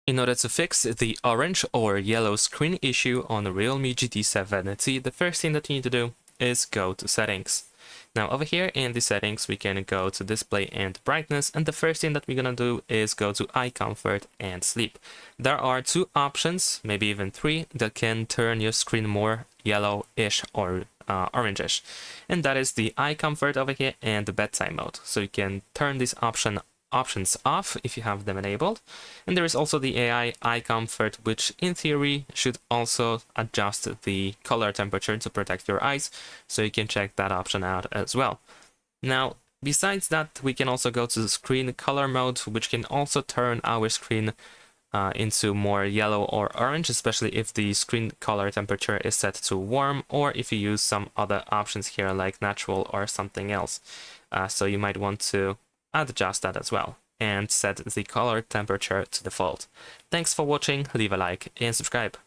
In order to fix the orange or yellow screen issue on the Realme GT 7T, the first thing that you need to do is go to settings. Now over here in the settings, we can go to display and brightness, and the first thing that we're gonna do is go to eye comfort and sleep. There are two options, maybe even three, that can turn your screen more yellowish or orangish, and that is the eye comfort over here and the bedtime mode. So you can turn these options off if you have them enabled, and there is also the AI eye comfort, which in theory should also adjust the color temperature to protect your eyes, so you can check that option out as well. Now besides that, we can also go to the screen color mode, which can also turn our screen into more yellow or orange, especially if the screen color temperature is set to warm, or if you use some other options here like natural or something else. So you might want to adjust that as well and set the color temperature to default. Thanks for watching, leave a like and subscribe.